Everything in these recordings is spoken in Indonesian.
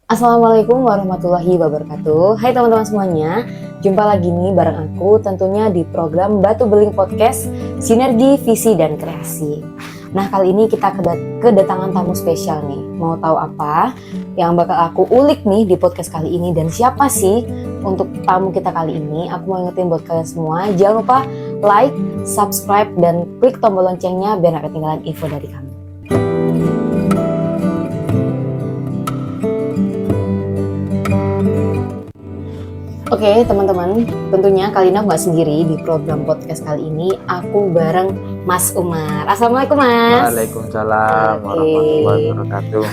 Assalamualaikum warahmatullahi wabarakatuh. Hai teman-teman semuanya, jumpa lagi nih bareng aku tentunya di program Batu Beling Podcast Sinergi Visi dan Kreasi. Nah, kali ini kita kedatangan tamu spesial nih. Mau tahu apa yang bakal aku ulik nih di podcast kali ini dan siapa sih untuk tamu kita kali ini? Aku mau ingetin buat kalian semua, jangan lupa like, subscribe, dan klik tombol loncengnya biar gak ketinggalan info dari kami. Oke teman-teman, tentunya kali ini aku gak sendiri di program podcast kali ini. Aku bareng Mas Umar. Assalamualaikum Mas. Waalaikumsalam warahmatullahi wabarakatuh.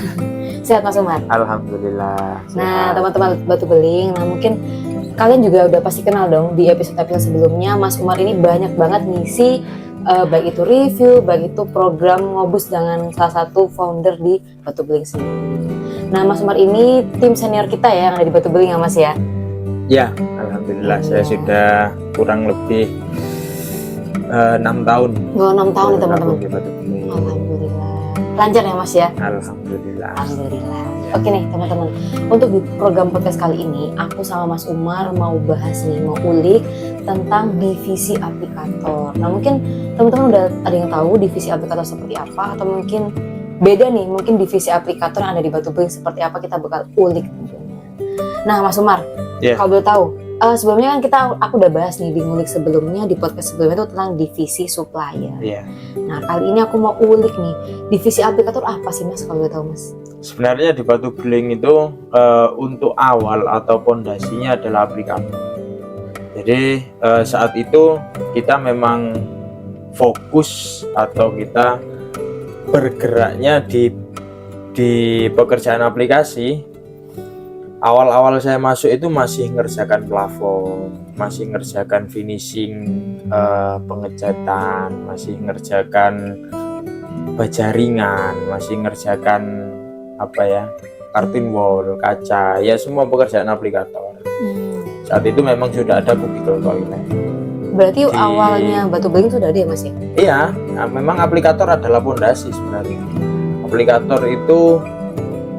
Sehat Mas Umar? Alhamdulillah. Nah teman-teman Batu Beling, nah mungkin kalian juga udah pasti kenal dong di episode-episode sebelumnya. Mas Umar ini banyak banget ngisi baik itu review, baik itu program ngobus dengan salah satu founder di Batu Beling sendiri. Nah Mas Umar ini tim senior kita ya yang ada di Batu Beling ya Mas ya? Ya, alhamdulillah saya sudah kurang lebih 6 tahun. Oh, 6 tahun nih teman-teman. Di Batu Beling. Alhamdulillah. Lancar ya Mas ya? Alhamdulillah. Alhamdulillah. Oke nih teman-teman, untuk di program podcast kali ini aku sama Mas Umar mau bahas nih, mau ulik tentang divisi aplikator. Nah mungkin teman-teman udah ada yang tahu divisi aplikator seperti apa, atau mungkin beda nih, mungkin divisi aplikator yang ada di Batu Beling seperti apa, kita bakal ulik tentunya. Nah Mas Umar, kalau boleh tahu, sebelumnya kan aku udah bahas nih di ngulik sebelumnya, di podcast sebelumnya itu tentang divisi supplier. Nah kali ini aku mau ulik nih, divisi aplikator apa sih Mas, kalau boleh tahu Mas? Sebenarnya di Batu Beling itu untuk awal atau pondasinya adalah aplikator. Jadi saat itu kita memang fokus atau kita bergeraknya di pekerjaan aplikasi. Awal-awal saya masuk itu masih ngerjakan plafon, masih ngerjakan finishing pengecatan, masih ngerjakan baja ringan, masih ngerjakan curtain wall, kaca, ya semua pekerjaan aplikator. Saat itu memang sudah ada kubikel toilet. Berarti awalnya Batu Beling sudah ada ya Mas ya? Iya, memang aplikator adalah pondasi sebenarnya. Aplikator itu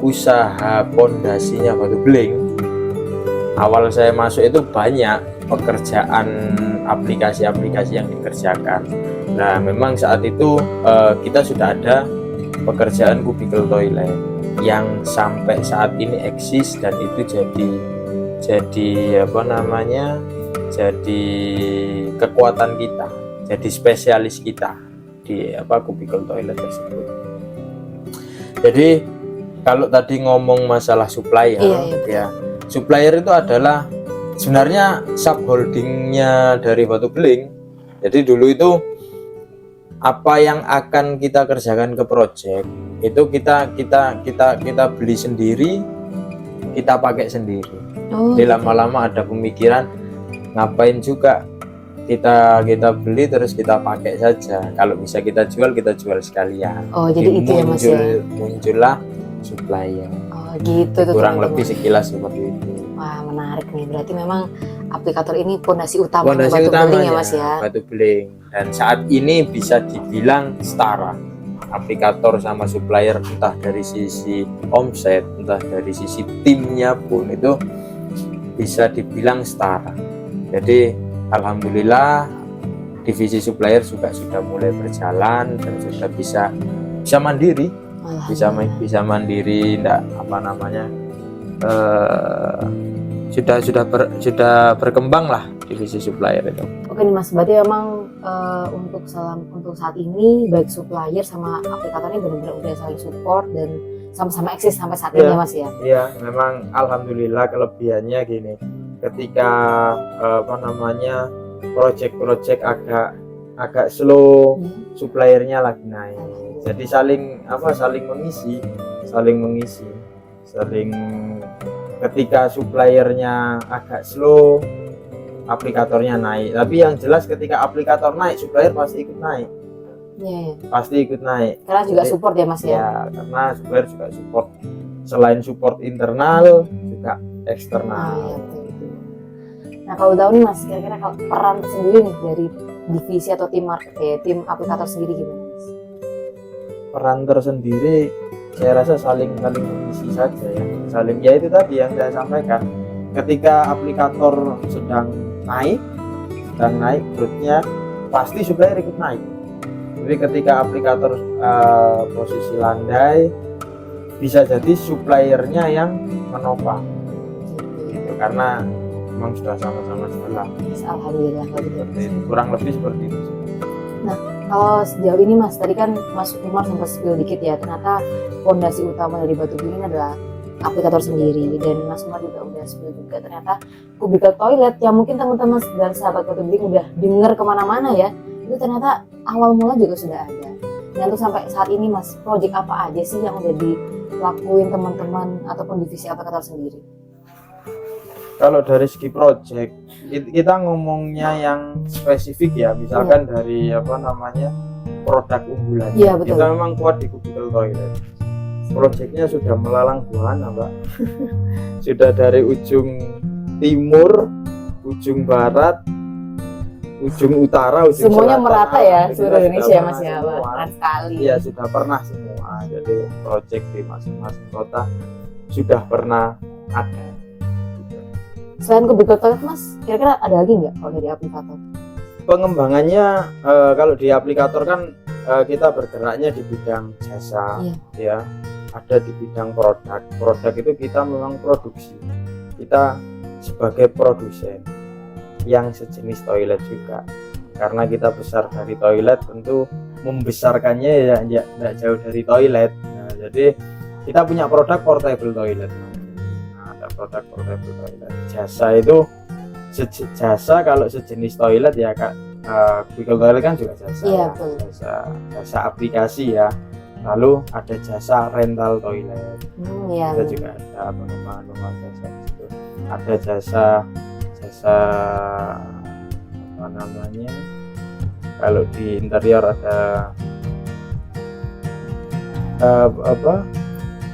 usaha pondasinya Batu Beling. Awal saya masuk itu banyak pekerjaan aplikasi-aplikasi yang dikerjakan. Nah memang saat itu kita sudah ada pekerjaan kubikel toilet yang sampai saat ini eksis, dan itu jadi kekuatan kita, jadi spesialis kita di kubikel toilet tersebut. Jadi kalau tadi ngomong masalah supplier, ya supplier itu adalah sebenarnya subholdingnya dari Batu Beling. Jadi dulu itu apa yang akan kita kerjakan ke project itu kita beli sendiri, kita pakai sendiri. Jadi lama-lama ada pemikiran ngapain juga kita beli terus kita pakai saja. Kalau bisa kita jual sekalian. Jadi itu ya Mas ya. Muncullah supplier. Gitu tuh kurang teman-teman. lebih sekilas seperti itu. Wah menarik nih, berarti memang aplikator ini pondasi utama Batu Beling ya Mas ya. Batu Beling, dan saat ini bisa dibilang setara. Aplikator sama supplier, entah dari sisi omset, entah dari sisi timnya pun, itu bisa dibilang setara. Jadi alhamdulillah divisi supplier juga sudah mulai berjalan dan sudah bisa mandiri. Bisa mandiri, sudah berkembang lah divisi supplier itu. Oke nih Mas, berarti memang untuk saat ini baik supplier sama aplikator ini benar-benar udah saling support dan sama-sama eksis sampai saat ini ya Mas ya. Iya, memang alhamdulillah kelebihannya gini, ketika project agak slow, suppliernya lagi naik. Jadi saling mengisi. Ketika suppliernya agak slow, aplikatornya naik. Tapi yang jelas ketika aplikator naik, supplier pasti ikut naik. Pasti ikut naik. Karena juga support ya Mas ya. Ya, karena supplier juga support. Selain support internal, juga eksternal. Nah kalau tahu nih Mas, kira-kira kalau peran sendiri nih dari divisi atau tim aplikator sendiri gimana Mas? Peran tersendiri saya rasa saling mengisi saja ya, Salim. Ya itu tadi yang saya sampaikan, ketika aplikator sedang naik growth-nya, pasti supplier ikut naik. Jadi ketika aplikator posisi landai, bisa jadi suppliernya yang menopang gitu, karena memang sudah sama-sama jalan. Alhamdulillah kalau gitu. Kurang lebih seperti itu. Kalau sejauh ini Mas, tadi kan Mas Umar sempat spill dikit ya, ternyata fondasi utama dari Batu Beling adalah aplikator sendiri, dan Mas Umar juga udah spill juga ternyata kubikel toilet yang mungkin teman-teman dan sahabat Batu Beling udah denger kemana-mana ya, itu ternyata awal mula juga sudah ada. Dan untuk sampai saat ini Mas, project apa aja sih yang udah dilakuin teman-teman ataupun divisi aplikator sendiri? Kalau dari segi project, kita ngomongnya yang spesifik ya, misalkan dari produk unggulan. Iya, betul. Kita memang kuat di kubikel toilet. Projectnya sudah melalang buana, Mbak. Sudah dari ujung timur, ujung barat, ujung utara, ujung semuanya selatan, merata ya seluruh Indonesia Mas ya, semua. keren sekali. Iya, sudah pernah semua. Jadi project di masing-masing kota sudah pernah ada. Selain kubikel toilet Mas, kira-kira ada lagi nggak kalau dari aplikator? Pengembangannya kalau di aplikator kan kita bergeraknya di bidang jasa, ya. Ada di bidang produk. Produk itu kita memang produksi. Kita sebagai produsen yang sejenis toilet juga. Karena kita besar dari toilet, tentu membesarkannya ya tidak jauh dari toilet. Nah, jadi kita punya produk portable toilet. Ada produk portable toilet. Jasa itu jasa kalau sejenis toilet ya Kak. Kubikel toilet kan juga jasa, iya, jasa aplikasi ya. Lalu ada jasa rental toilet, kita juga ada pengembangan jasa itu. Ada jasa apa namanya? Kalau di interior ada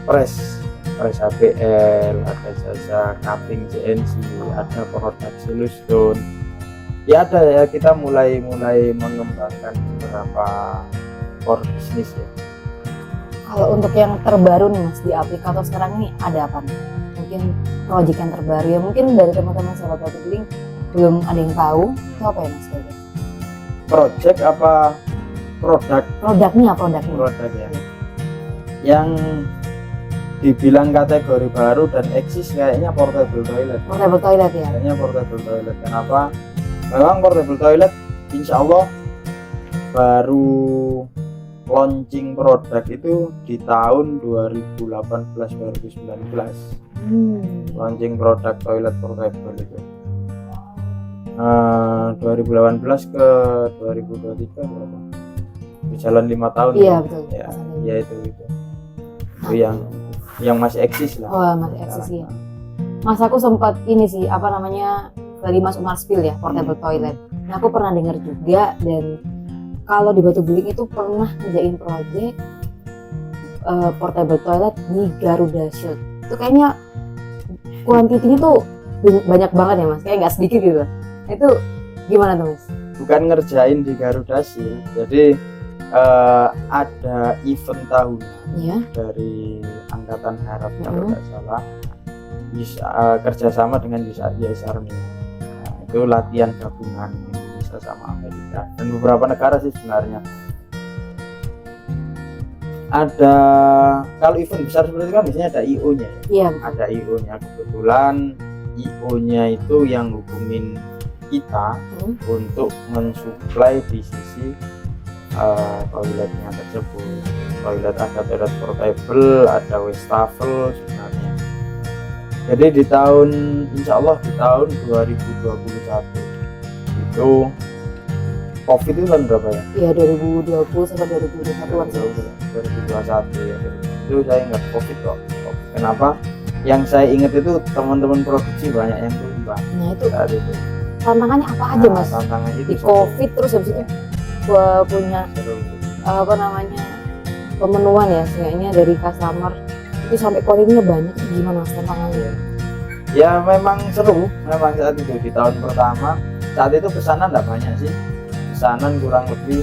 press APL, ada jasa cupping CNC, ada produk silustone. Ya ada ya, kita mulai mengembangkan beberapa core bisnis ya. Kalau untuk yang terbaru nih Mas di aplikator sekarang ini ada apa nih? Mungkin project yang terbaru ya, mungkin dari teman-teman sahabat Batu Beling belum ada yang tahu itu apa ya Mas? Project apa produk? Produknya. Produk ya. Yang dibilang kategori baru dan eksis kayaknya portable toilet. Portable toilet ya. Kayaknya portable toilet. Kenapa? Memang portable toilet insya Allah baru launching produk itu di tahun 2018-2019. Launching produk toilet portable itu 2018 ke 2023 berapa? Berjalan 5 tahun. Iya betul. Ya itu yang masih eksis lah. Oh masih eksis ya. Mas aku sempat ini sih dari Mas Umar spill ya portable toilet. Nah aku pernah dengar juga, dan kalau di Batu Beling itu pernah ngerjain project portable toilet di Garuda Shield. Itu kayaknya kuantitinya tuh banyak banget ya Mas, kayak nggak sedikit gitu. Itu gimana tuh Mas? Bukan ngerjain di Garuda Shield, jadi ada event tahunan dari Angkatan Darat kalau nggak salah, kerjasama dengan US Army. Nah, itu latihan gabungan Indonesia sama Amerika dan beberapa negara sih sebenarnya. Ada kalau event besar seperti itu kan biasanya ada IO-nya. Iya. Ada IO-nya. Kebetulan IO-nya itu yang hubungin kita untuk mensuplai di sisi toiletnya tersebut. Toilet ada toilet portable, ada wastafel sebenarnya. Jadi di tahun insya Allah di tahun 2021 itu COVID itu tahun berapa ya? Iya 2020 sampai 2021 ya. Itu saya ingat COVID kok. Kenapa? Yang saya ingat itu teman-teman produksi banyak yang tumbang. Nah itu saat itu. Tantangannya apa aja Mas? Tantangan itu di COVID terus habis itu punya pemenuhan ya, seenggaknya dari customer itu sampai kualitasnya banyak. Gimana Mas tantangannya? Ya memang seru, memang saat itu di tahun pertama. Saat itu pesanan enggak banyak sih, pesanan kurang lebih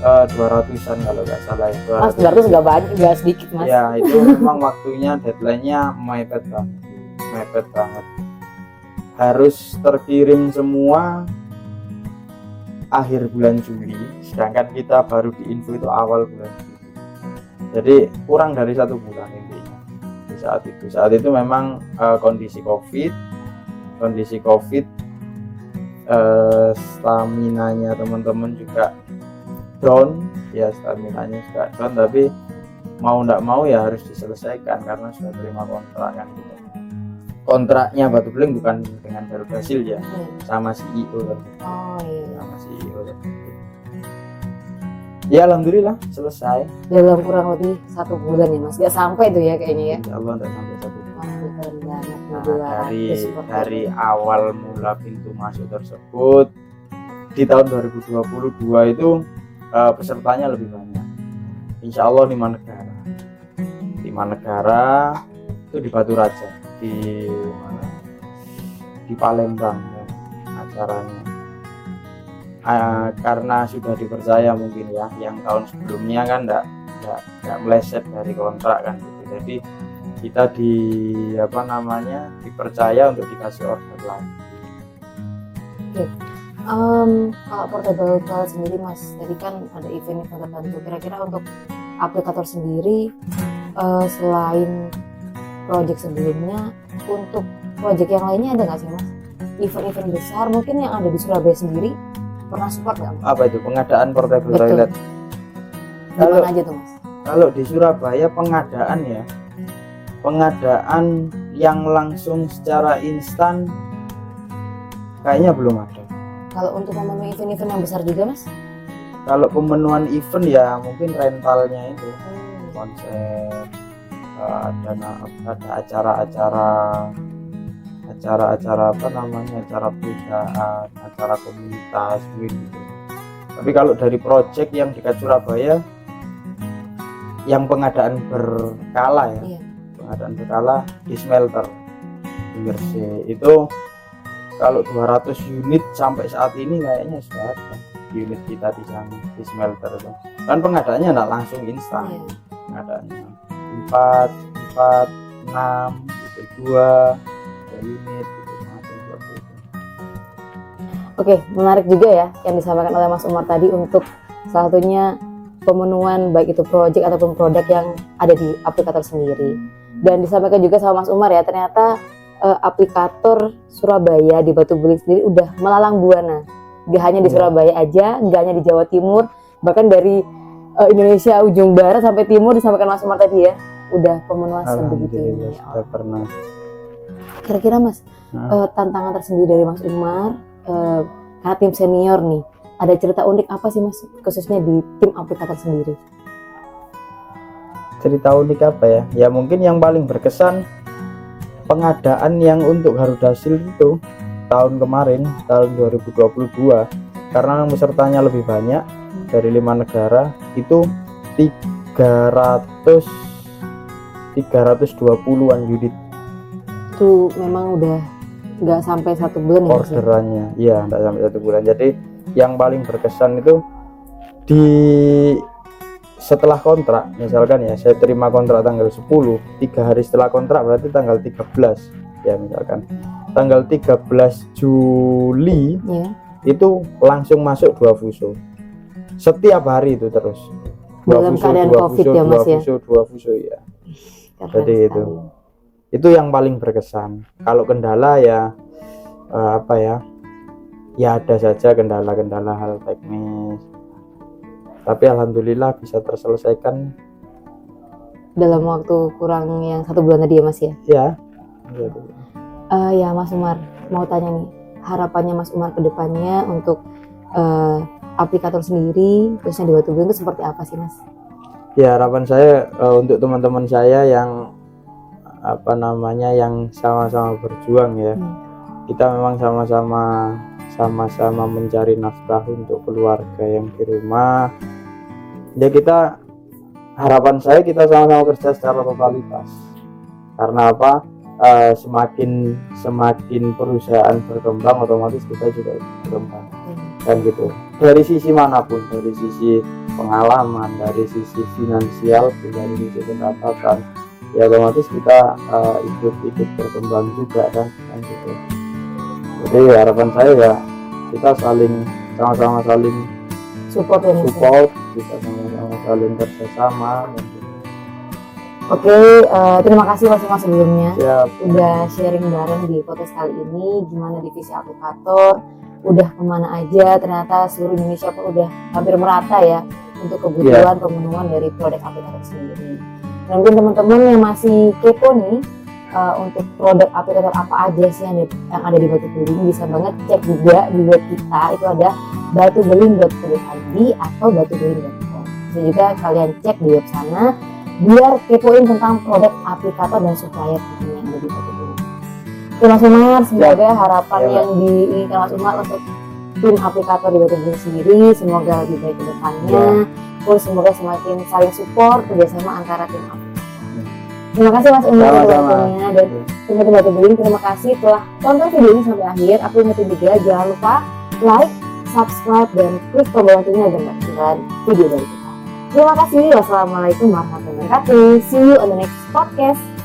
200-an kalau nggak salah ya. Mas 200 nggak banyak, nggak sedikit mas. Ya itu memang waktunya deadline-nya mepet banget. Harus terkirim semua akhir bulan Juli, sedangkan kita baru diinfo itu awal bulan Juli. Jadi kurang dari 1 bulan intinya. Di saat itu memang kondisi COVID, staminanya teman-teman juga down, ya staminanya juga down, tapi mau nggak mau ya harus diselesaikan karena sudah terima kontrak kan gitu. Kontraknya Batu Beling bukan dengan Garuda Shield ya, sama CEO kan. Oh iya. Sama CEO kan. Ya alhamdulillah selesai. Dalam kurang lebih 1 bulan ya mas, nggak sampai tuh ya kayaknya ya. Insya Allah nggak sampai 1 bulan. Wah, keren banget. Nah, dari awal mula pintu masuk tersebut di tahun 2022 itu pesertanya lebih banyak. Insya Allah 5 negara. 5 negara itu di Batu Raja, di mana? Di Palembang ya, acaranya. Karena sudah dipercaya mungkin ya, yang tahun sebelumnya kan enggak meleset dari kontrak kan gitu. Jadi kita dipercaya untuk dikasih order lagi. Oke. Kalau portable toilet sendiri mas, tadi kan ada event-event tertentu. Kira-kira untuk aplikator sendiri, selain project sebelumnya, untuk project yang lainnya ada nggak sih mas? Event-event besar mungkin yang ada di Surabaya sendiri pernah support nggak mas? Apa itu pengadaan portable Betul. toilet? Gimana aja tuh mas? Kalau di Surabaya pengadaan yang langsung secara instan kayaknya belum ada. Kalau untuk memenuhi event-event yang besar juga mas? Kalau pemenuhan event ya mungkin rentalnya itu konser, ada acara-acara acara perusahaan, acara komunitas gitu. Tapi kalau dari project yang dekat Surabaya yang pengadaan berkala ya, Iya. pengadaan berkala di smelter di Gresik itu kalau 200 unit sampai saat ini kayaknya sudah ada unit kita di sana di smelter itu. Kan pengadaannya nggak langsung instan, Iya. pengadaannya 4, 6, gitu, 2 unit gitu, macam seperti itu. Oke, menarik juga ya yang disampaikan oleh Mas Umar tadi untuk salah satunya pemenuhan baik itu project ataupun produk yang ada di aplikator sendiri. Dan disampaikan juga sama Mas Umar ya, ternyata aplikator Surabaya di Batu Beling sendiri udah melalang buana. Gak hanya di Surabaya aja, gak hanya di Jawa Timur, bahkan dari Indonesia ujung barat sampai timur disampaikan Mas Umar tadi ya, udah pemenuhan sebegitu ini. Sudah pernah. Kira-kira Mas, tantangan tersendiri dari Mas Umar, karena tim senior nih, ada cerita unik apa sih Mas, khususnya di tim aplikator sendiri? Cerita unik apa ya? Ya mungkin yang paling berkesan pengadaan yang untuk Garuda Shield itu tahun kemarin, tahun 2022, karena pesertanya lebih banyak dari 5 negara, itu 320-an unit. Itu memang udah nggak sampai 1 bulan ya Mas? Orderannya, iya nggak sampai 1 bulan. Jadi yang paling berkesan itu setelah kontrak, misalkan ya saya terima kontrak tanggal 10, 3 hari setelah kontrak berarti tanggal 13 ya, misalkan tanggal 13 Juli ya. Itu langsung masuk 2 fuso setiap hari itu terus. Dalam keadaan COVID ya Mas ya? 2 fuso ya. Keren Jadi sekali. itu yang paling berkesan. Kalau kendala ya ya ada saja kendala-kendala hal teknis, tapi alhamdulillah bisa terselesaikan Dalam waktu kurang yang 1 bulan tadi ya Mas ya? ya. Ya Mas Umar, mau tanya nih, harapannya Mas Umar ke depannya untuk aplikator sendiri, khususnya di Batu Beling itu seperti apa sih Mas? Ya harapan saya untuk teman-teman saya yang yang sama-sama berjuang ya. Kita memang sama-sama mencari nafkah untuk keluarga yang di rumah. Ya harapan saya kita sama-sama kerja secara totalitas. Karena apa? Semakin perusahaan berkembang, otomatis kita juga berkembang. Kan gitu. dari sisi manapun, dari sisi pengalaman, dari sisi finansial, dari sisi pendapatan, ya otomatis kita ikut berkembang juga kan gitu. Jadi harapan saya ya kita sama-sama saling Support ya, Mas. support, kita sama-sama saling kerjasama. Oke, terima kasih Mas Umar sebelumnya. Siap. Udah sharing bareng di podcast kali ini gimana divisi aplikator, udah kemana aja, ternyata seluruh Indonesia pun udah hampir merata ya untuk kebutuhan pemenuhan dari produk aplikator sendiri. Dan mungkin teman-teman yang masih kepo nih untuk produk aplikator apa aja sih yang ada di Batu Beling, bisa banget cek juga di web kita, itu ada batubeling.co.id atau batubeling.com. Bisa juga kalian cek di web sana biar kepoin tentang produk aplikator dan supplier yang ada di Batu Beling. Oke Mas Umar, semoga harapan yang diinginkan Mas Umar untuk tim aplikator di Batu Beling sendiri semoga lebih baik ke depannya. Terus semoga semakin saling support kerjasama antara tim aplikator. Terima kasih Mas Umar untuk waktunya, dan teman-teman Batu Beling terima kasih telah tonton video ini sampai akhir. Aku ingetin juga jangan lupa like, subscribe, dan klik tombol loncengnya agar tidak ketinggalan video dari kita. Terima kasih. Wassalamualaikum warahmatullahi wabarakatuh. See you on the next podcast.